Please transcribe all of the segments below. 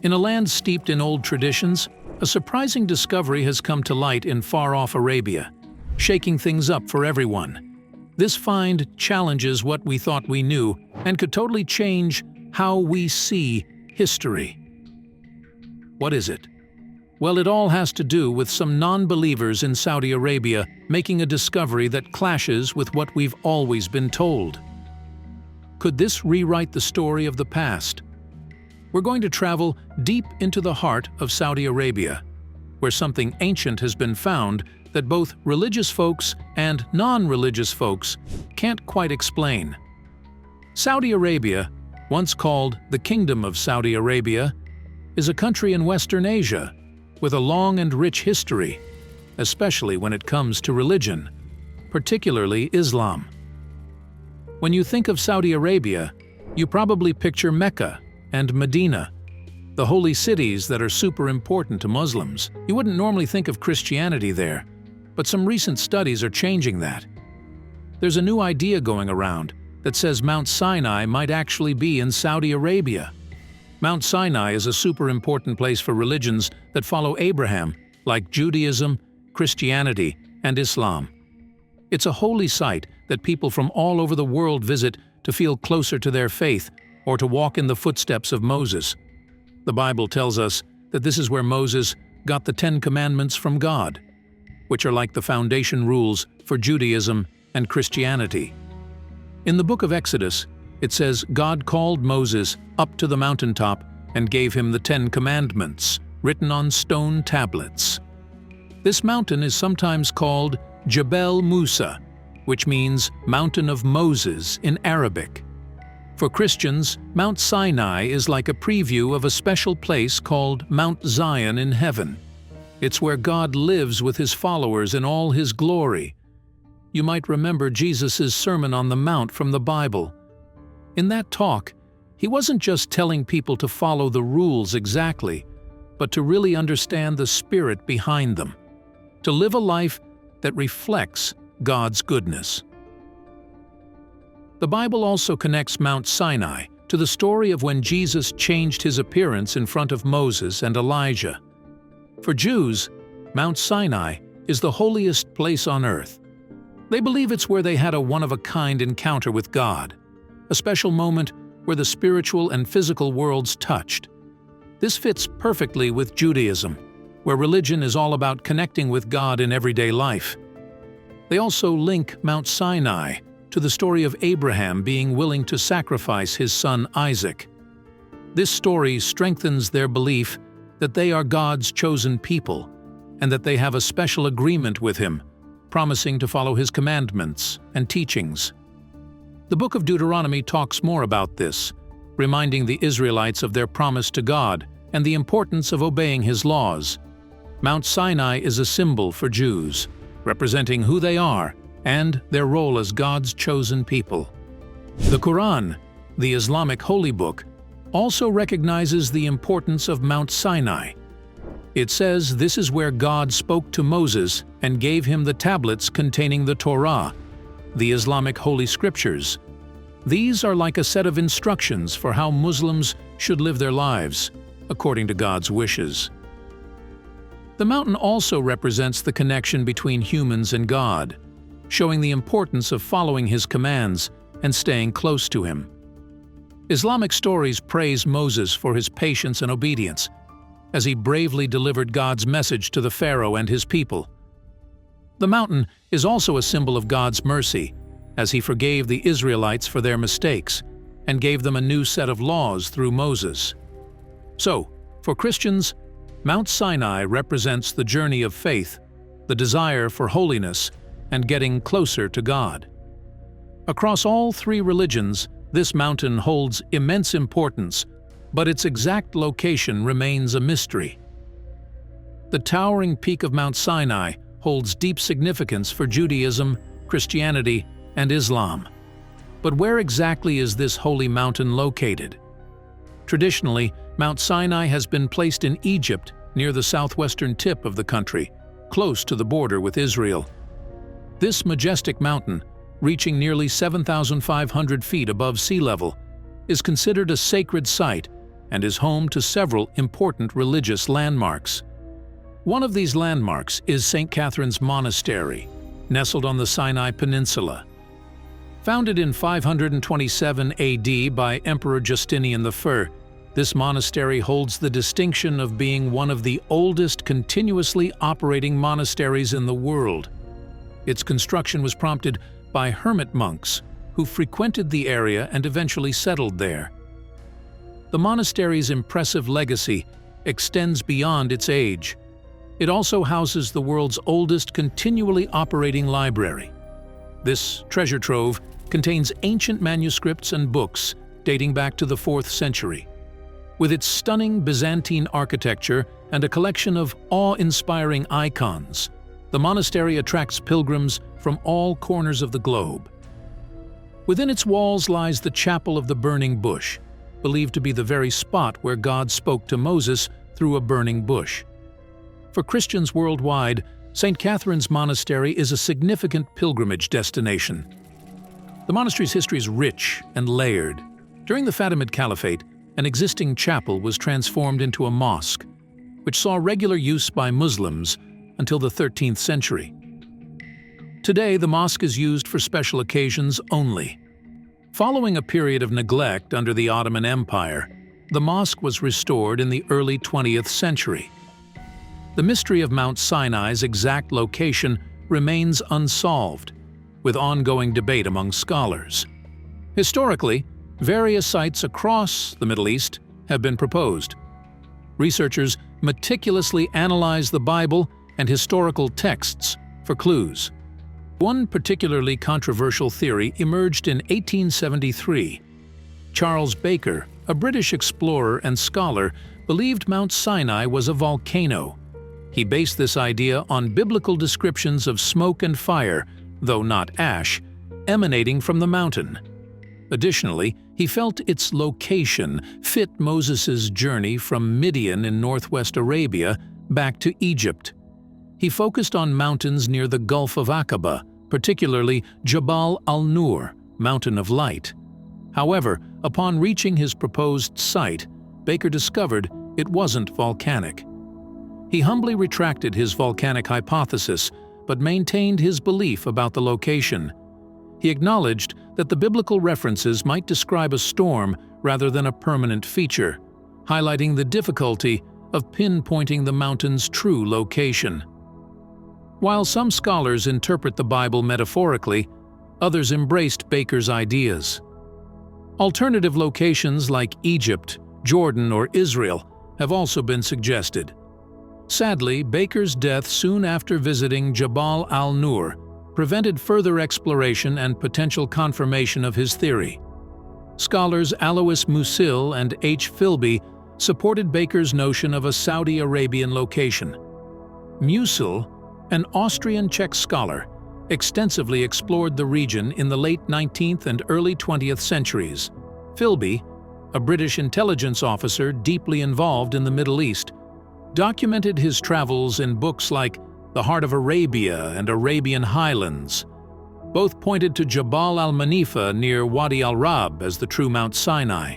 In a land steeped in old traditions, a surprising discovery has come to light in far-off Arabia, shaking things up for everyone. This find challenges what we thought we knew and could totally change how we see history. What is it? Well, it all has to do with some non-believers in Saudi Arabia making a discovery that clashes with what we've always been told. Could this rewrite the story of the past? We're going to travel deep into the heart of Saudi Arabia, where something ancient has been found that both religious folks and non-religious folks can't quite explain. Saudi Arabia, once called the Kingdom of Saudi Arabia, is a country in Western Asia with a long and rich history, especially when it comes to religion, particularly Islam. When you think of Saudi Arabia, you probably picture Mecca and Medina, the holy cities that are super important to Muslims. You wouldn't normally think of Christianity there, but some recent studies are changing that. There's a new idea going around that says Mount Sinai might actually be in Saudi Arabia. Mount Sinai is a super important place for religions that follow Abraham, like Judaism, Christianity, and Islam. It's a holy site that people from all over the world visit to feel closer to their faith or to walk in the footsteps of Moses. The Bible tells us that this is where Moses got the 10 Commandments from God, which are like the foundation rules for Judaism and Christianity. In the book of Exodus, it says God called Moses up to the mountaintop and gave him the 10 Commandments, written on stone tablets. This mountain is sometimes called Jebel Musa, which means Mountain of Moses in Arabic. For Christians, Mount Sinai is like a preview of a special place called Mount Zion in heaven. It's where God lives with his followers in all his glory. You might remember Jesus' Sermon on the Mount from the Bible. In that talk, he wasn't just telling people to follow the rules exactly, but to really understand the spirit behind them, to live a life that reflects God's goodness. The Bible also connects Mount Sinai to the story of when Jesus changed his appearance in front of Moses and Elijah. For Jews, Mount Sinai is the holiest place on earth. They believe it's where they had a one-of-a-kind encounter with God, a special moment where the spiritual and physical worlds touched. This fits perfectly with Judaism, where religion is all about connecting with God in everyday life. They also link Mount Sinai to the story of Abraham being willing to sacrifice his son Isaac. This story strengthens their belief that they are God's chosen people and that they have a special agreement with him, promising to follow his commandments and teachings. The book of Deuteronomy talks more about this, reminding the Israelites of their promise to God and the importance of obeying his laws. Mount Sinai is a symbol for Jews, representing who they are and their role as God's chosen people. The Quran, the Islamic holy book, also recognizes the importance of Mount Sinai. It says this is where God spoke to Moses and gave him the tablets containing the Torah, the Islamic holy scriptures. These are like a set of instructions for how Muslims should live their lives, according to God's wishes. The mountain also represents the connection between humans and God, showing the importance of following his commands and staying close to him. Islamic stories praise Moses for his patience and obedience, as he bravely delivered God's message to the Pharaoh and his people. The mountain is also a symbol of God's mercy, as he forgave the Israelites for their mistakes and gave them a new set of laws through Moses. So, for Christians, Mount Sinai represents the journey of faith, the desire for holiness, and getting closer to God. Across all three religions, this mountain holds immense importance, but its exact location remains a mystery. The towering peak of Mount Sinai holds deep significance for Judaism, Christianity, and Islam. But where exactly is this holy mountain located? Traditionally, Mount Sinai has been placed in Egypt near the southwestern tip of the country, close to the border with Israel. This majestic mountain, reaching nearly 7,500 feet above sea level, is considered a sacred site and is home to several important religious landmarks. One of these landmarks is St. Catherine's Monastery, nestled on the Sinai Peninsula. Founded in 527 AD by Emperor Justinian I, this monastery holds the distinction of being one of the oldest continuously operating monasteries in the world. Its construction was prompted by hermit monks who frequented the area and eventually settled there. The monastery's impressive legacy extends beyond its age. It also houses the world's oldest continually operating library. This treasure trove contains ancient manuscripts and books dating back to the 4th century. With its stunning Byzantine architecture and a collection of awe-inspiring icons, the monastery attracts pilgrims from all corners of the globe. Within its walls lies the Chapel of the Burning Bush, believed to be the very spot where God spoke to Moses through a burning bush. For Christians worldwide, St. Catherine's Monastery is a significant pilgrimage destination. The monastery's history is rich and layered. During the Fatimid Caliphate, an existing chapel was transformed into a mosque, which saw regular use by Muslims until the 13th century. Today, the mosque is used for special occasions only. Following a period of neglect under the Ottoman Empire, the mosque was restored in the early 20th century. The mystery of Mount Sinai's exact location remains unsolved, with ongoing debate among scholars. Historically, various sites across the Middle East have been proposed. Researchers meticulously analyze the Bible and historical texts for clues. One particularly controversial theory emerged in 1873. Charles Baker, a British explorer and scholar, believed Mount Sinai was a volcano. He based this idea on biblical descriptions of smoke and fire, though not ash, emanating from the mountain. Additionally, he felt its location fit Moses' journey from Midian in northwest Arabia back to Egypt. He focused on mountains near the Gulf of Aqaba, particularly Jabal al-Nur, Mountain of Light. However, upon reaching his proposed site, Baker discovered it wasn't volcanic. He humbly retracted his volcanic hypothesis, but maintained his belief about the location. He acknowledged that the biblical references might describe a storm rather than a permanent feature, highlighting the difficulty of pinpointing the mountain's true location. While some scholars interpret the Bible metaphorically, others embraced Baker's ideas. Alternative locations like Egypt, Jordan, or Israel have also been suggested. Sadly, Baker's death soon after visiting Jabal al-Nur prevented further exploration and potential confirmation of his theory. Scholars Alois Musil and H. Philby supported Baker's notion of a Saudi Arabian location. Musil, an Austrian-Czech scholar, extensively explored the region in the late 19th and early 20th centuries. Philby, a British intelligence officer deeply involved in the Middle East, documented his travels in books like The Heart of Arabia and Arabian Highlands. Both pointed to Jabal al-Manifa near Wadi al-Rab as the true Mount Sinai.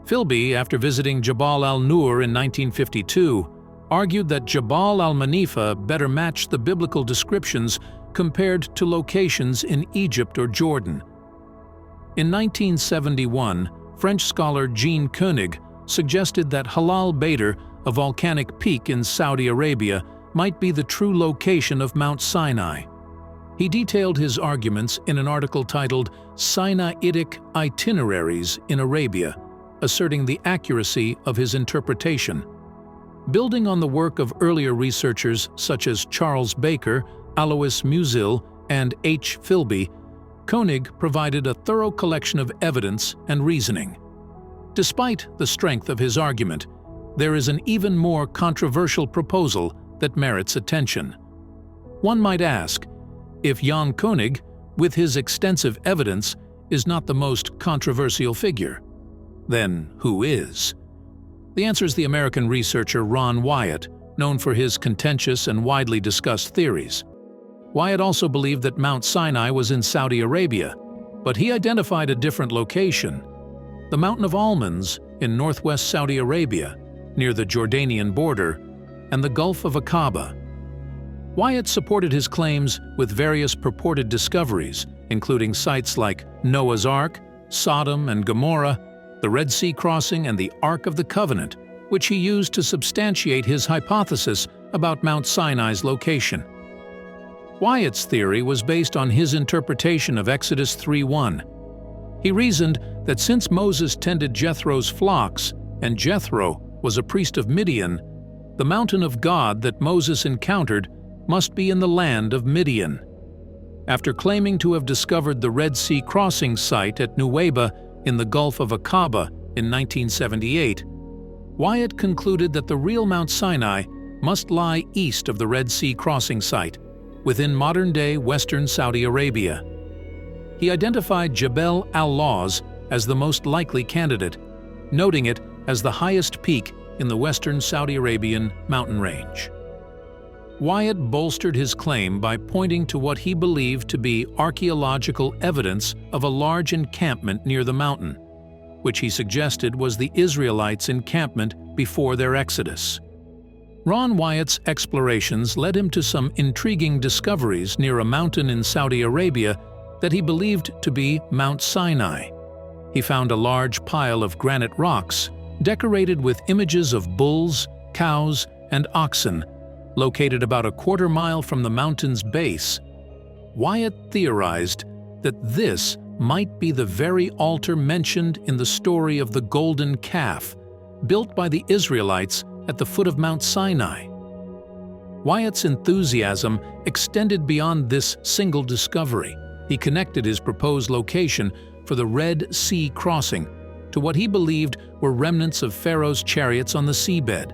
Philby, after visiting Jabal al-Nur in 1952, argued that Jabal al-Manifa better matched the biblical descriptions compared to locations in Egypt or Jordan. In 1971, French scholar Jean Koenig suggested that Halal Badr, a volcanic peak in Saudi Arabia, might be the true location of Mount Sinai. He detailed his arguments in an article titled Sinaitic Itineraries in Arabia, asserting the accuracy of his interpretation. Building on the work of earlier researchers such as Charles Baker, Alois Musil, and H. Philby, Koenig provided a thorough collection of evidence and reasoning. Despite the strength of his argument, there is an even more controversial proposal that merits attention. One might ask, if Jan Koenig, with his extensive evidence, is not the most controversial figure, then who is? The answer is the American researcher Ron Wyatt, known for his contentious and widely discussed theories. Wyatt also believed that Mount Sinai was in Saudi Arabia, but he identified a different location. The Mountain of Almonds in northwest Saudi Arabia, near the Jordanian border, and the Gulf of Aqaba. Wyatt supported his claims with various purported discoveries, including sites like Noah's Ark, Sodom and Gomorrah, the Red Sea crossing, and the Ark of the Covenant, which he used to substantiate his hypothesis about Mount Sinai's location. Wyatt's theory was based on his interpretation of Exodus 3:1. He reasoned that since Moses tended Jethro's flocks, and Jethro was a priest of Midian, the mountain of God that Moses encountered must be in the land of Midian. After claiming to have discovered the Red Sea crossing site at Nuweiba in the Gulf of Aqaba in 1978, Wyatt concluded that the real Mount Sinai must lie east of the Red Sea crossing site, within modern-day western Saudi Arabia. He identified Jebel al-Lawz as the most likely candidate, noting it as the highest peak in the western Saudi Arabian mountain range. Wyatt bolstered his claim by pointing to what he believed to be archaeological evidence of a large encampment near the mountain, which he suggested was the Israelites' encampment before their exodus. Ron Wyatt's explorations led him to some intriguing discoveries near a mountain in Saudi Arabia that he believed to be Mount Sinai. He found a large pile of granite rocks decorated with images of bulls, cows, and oxen, located about a quarter mile from the mountain's base. Wyatt theorized that this might be the very altar mentioned in the story of the golden calf, built by the Israelites at the foot of Mount Sinai. Wyatt's enthusiasm extended beyond this single discovery. He connected his proposed location for the Red Sea crossing to what he believed were remnants of Pharaoh's chariots on the seabed.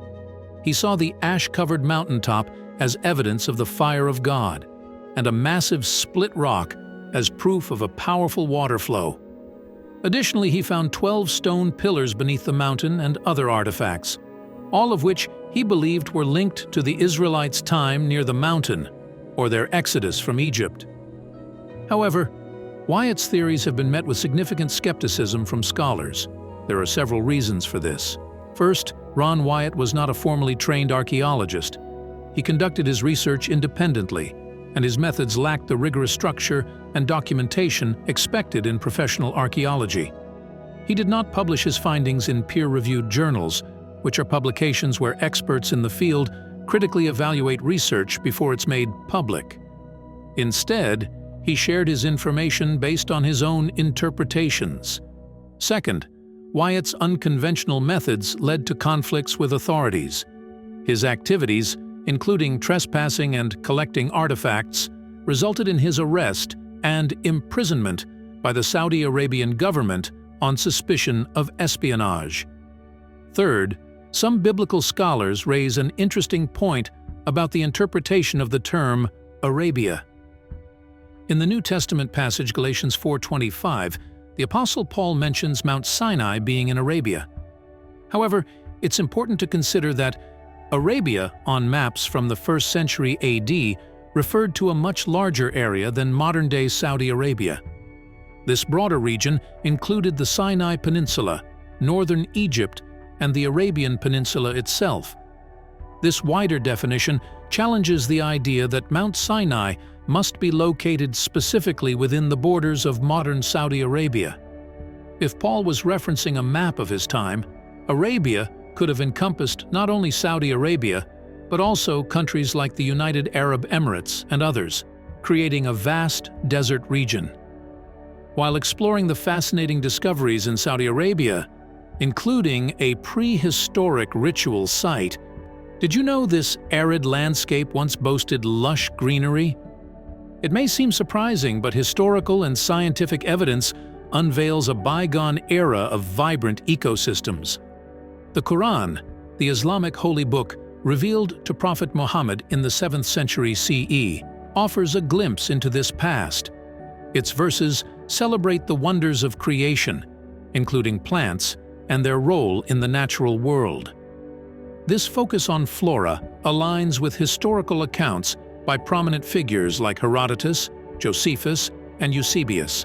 He saw the ash-covered mountaintop as evidence of the fire of God, and a massive split rock as proof of a powerful water flow. Additionally, he found 12 stone pillars beneath the mountain and other artifacts, all of which he believed were linked to the Israelites' time near the mountain, or their exodus from Egypt. However, Wyatt's theories have been met with significant skepticism from scholars. There are several reasons for this. First, Ron Wyatt was not a formally trained archaeologist. He conducted his research independently, and his methods lacked the rigorous structure and documentation expected in professional archaeology. He did not publish his findings in peer-reviewed journals, which are publications where experts in the field critically evaluate research before it's made public. Instead, he shared his information based on his own interpretations. Second, Wyatt's unconventional methods led to conflicts with authorities. His activities, including trespassing and collecting artifacts, resulted in his arrest and imprisonment by the Saudi Arabian government on suspicion of espionage. Third, some biblical scholars raise an interesting point about the interpretation of the term Arabia. In the New Testament passage Galatians 4:25, the Apostle Paul mentions Mount Sinai being in Arabia. However, it's important to consider that Arabia, on maps from the 1st century AD, referred to a much larger area than modern-day Saudi Arabia. This broader region included the Sinai Peninsula, northern Egypt, and the Arabian Peninsula itself. This wider definition challenges the idea that Mount Sinai must be located specifically within the borders of modern Saudi Arabia. If Paul was referencing a map of his time, Arabia could have encompassed not only Saudi Arabia, but also countries like the United Arab Emirates and others, creating a vast desert region. While exploring the fascinating discoveries in Saudi Arabia, including a prehistoric ritual site, did you know this arid landscape once boasted lush greenery? It may seem surprising, but historical and scientific evidence unveils a bygone era of vibrant ecosystems. The Quran, the Islamic holy book revealed to Prophet Muhammad in the 7th century CE, offers a glimpse into this past. Its verses celebrate the wonders of creation, including plants, and their role in the natural world. This focus on flora aligns with historical accounts by prominent figures like Herodotus, Josephus, and Eusebius.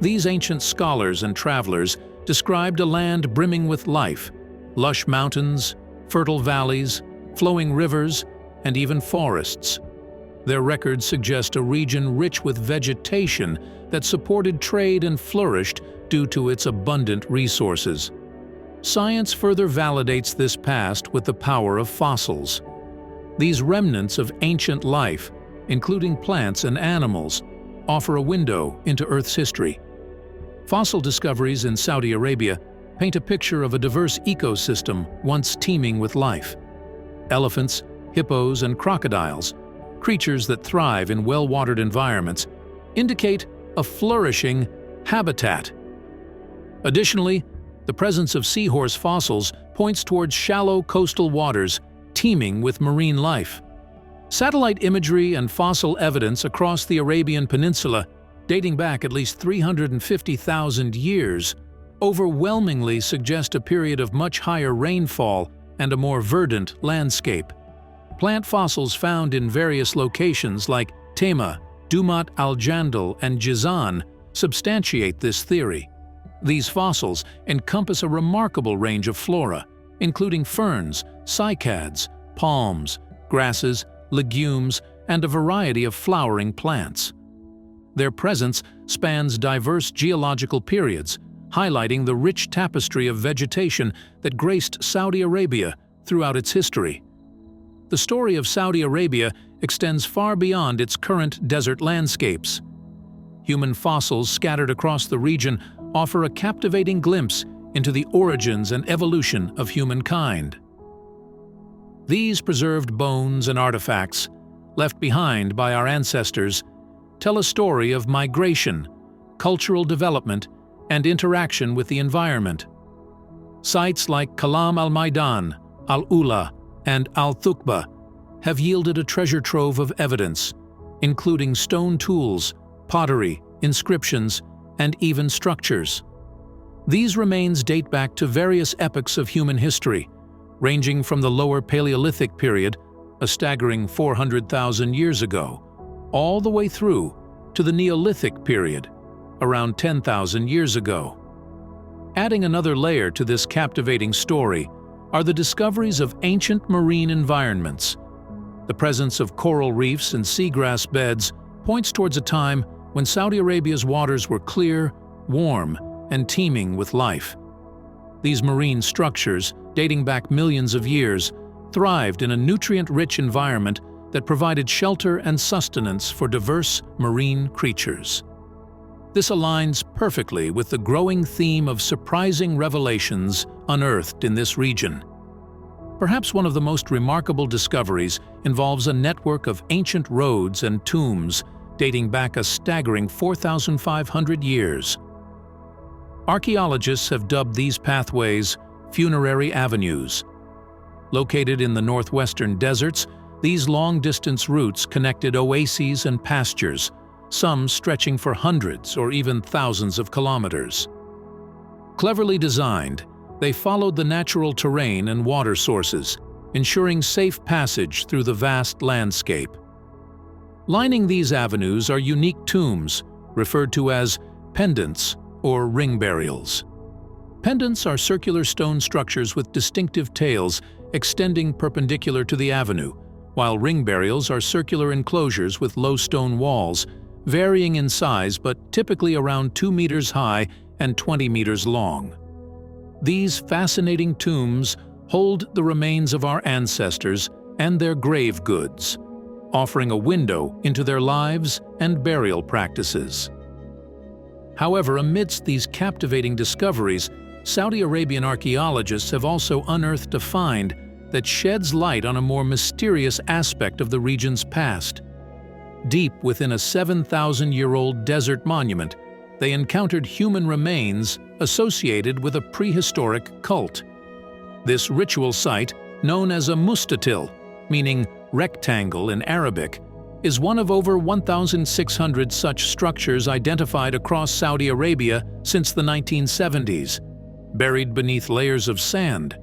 These ancient scholars and travelers described a land brimming with life, lush mountains, fertile valleys, flowing rivers, and even forests. Their records suggest a region rich with vegetation that supported trade and flourished due to its abundant resources. Science further validates this past with the power of fossils. These remnants of ancient life, including plants and animals, offer a window into Earth's history. Fossil discoveries in Saudi Arabia paint a picture of a diverse ecosystem once teeming with life. Elephants, hippos, and crocodiles, creatures that thrive in well-watered environments, indicate a flourishing habitat. Additionally, the presence of seahorse fossils points towards shallow coastal waters teeming with marine life. Satellite imagery and fossil evidence across the Arabian Peninsula, dating back at least 350,000 years, overwhelmingly suggest a period of much higher rainfall and a more verdant landscape. Plant fossils found in various locations like Tema, Dumat al-Jandal, and Jizan substantiate this theory. These fossils encompass a remarkable range of flora, including ferns, cycads, palms, grasses, legumes, and a variety of flowering plants. Their presence spans diverse geological periods, highlighting the rich tapestry of vegetation that graced Saudi Arabia throughout its history. The story of Saudi Arabia extends far beyond its current desert landscapes. Human fossils scattered across the region offer a captivating glimpse into the origins and evolution of humankind. These preserved bones and artifacts, left behind by our ancestors, tell a story of migration, cultural development, and interaction with the environment. Sites like Kalam al-Maidan, al-Ula, and al-Thukba have yielded a treasure trove of evidence, including stone tools, pottery, inscriptions, and even structures. These remains date back to various epochs of human history, ranging from the Lower Paleolithic period, a staggering 400,000 years ago, all the way through to the Neolithic period, around 10,000 years ago. Adding another layer to this captivating story are the discoveries of ancient marine environments. The presence of coral reefs and seagrass beds points towards a time when Saudi Arabia's waters were clear, warm, and teeming with life. These marine structures, dating back millions of years, thrived in a nutrient-rich environment that provided shelter and sustenance for diverse marine creatures. This aligns perfectly with the growing theme of surprising revelations unearthed in this region. Perhaps one of the most remarkable discoveries involves a network of ancient roads and tombs dating back a staggering 4,500 years. Archaeologists have dubbed these pathways funerary avenues. Located in the northwestern deserts, these long-distance routes connected oases and pastures, some stretching for hundreds or even thousands of kilometers. Cleverly designed, they followed the natural terrain and water sources, ensuring safe passage through the vast landscape. Lining these avenues are unique tombs, referred to as pendants or ring burials. Pendants are circular stone structures with distinctive tails extending perpendicular to the avenue, while ring burials are circular enclosures with low stone walls, varying in size but typically around 2 meters high and 20 meters long. These fascinating tombs hold the remains of our ancestors and their grave goods, offering a window into their lives and burial practices. However, amidst these captivating discoveries, Saudi Arabian archaeologists have also unearthed a find that sheds light on a more mysterious aspect of the region's past. Deep within a 7,000-year-old desert monument, they encountered human remains associated with a prehistoric cult. This ritual site, known as a mustatil, meaning rectangle in Arabic, is one of over 1,600 such structures identified across Saudi Arabia since the 1970s. Buried beneath layers of sand,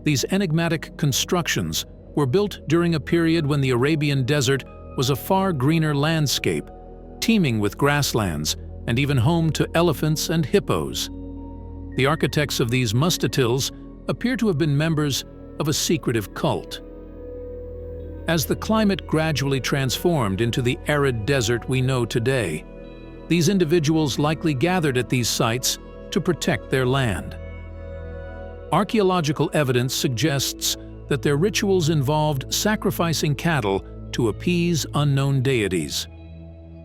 these enigmatic constructions were built during a period when the Arabian desert was a far greener landscape, teeming with grasslands and even home to elephants and hippos. The architects of these mustatils appear to have been members of a secretive cult. As the climate gradually transformed into the arid desert we know today, these individuals likely gathered at these sites to protect their land. Archaeological evidence suggests that their rituals involved sacrificing cattle to appease unknown deities.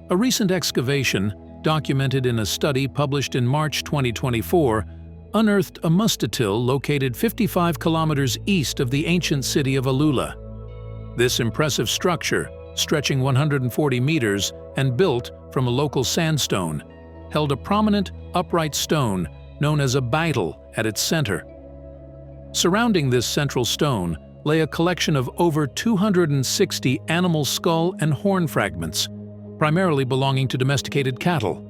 A recent excavation, documented in a study published in March 2024, unearthed a mustatil located 55 kilometers east of the ancient city of Alula. This impressive structure, stretching 140 meters and built from a local sandstone, held a prominent, upright stone known as a beidel at its center. Surrounding this central stone lay a collection of over 260 animal skull and horn fragments, primarily belonging to domesticated cattle.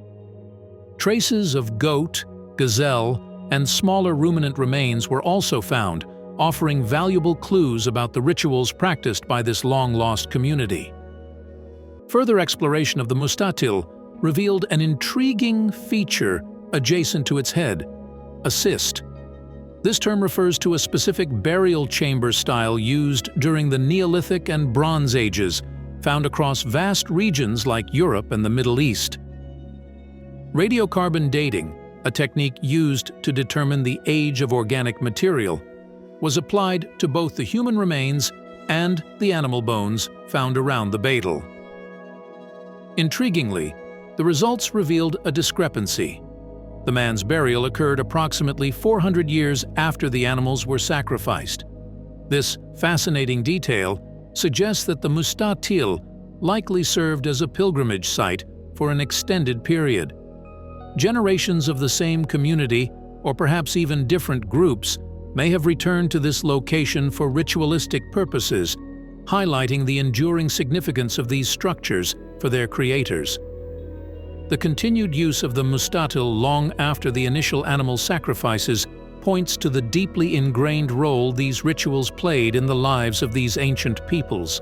Traces of goat, gazelle, and smaller ruminant remains were also found, offering valuable clues about the rituals practiced by this long-lost community. Further exploration of the mustatil revealed an intriguing feature adjacent to its head, a cyst. This term refers to a specific burial chamber style used during the Neolithic and Bronze Ages, found across vast regions like Europe and the Middle East. Radiocarbon dating, a technique used to determine the age of organic material, was applied to both the human remains and the animal bones found around the beidel. Intriguingly, the results revealed a discrepancy. The man's burial occurred approximately 400 years after the animals were sacrificed. This fascinating detail suggests that the mustatil likely served as a pilgrimage site for an extended period. Generations of the same community, or perhaps even different groups, may have returned to this location for ritualistic purposes, highlighting the enduring significance of these structures for their creators. The continued use of the mustatil long after the initial animal sacrifices points to the deeply ingrained role these rituals played in the lives of these ancient peoples.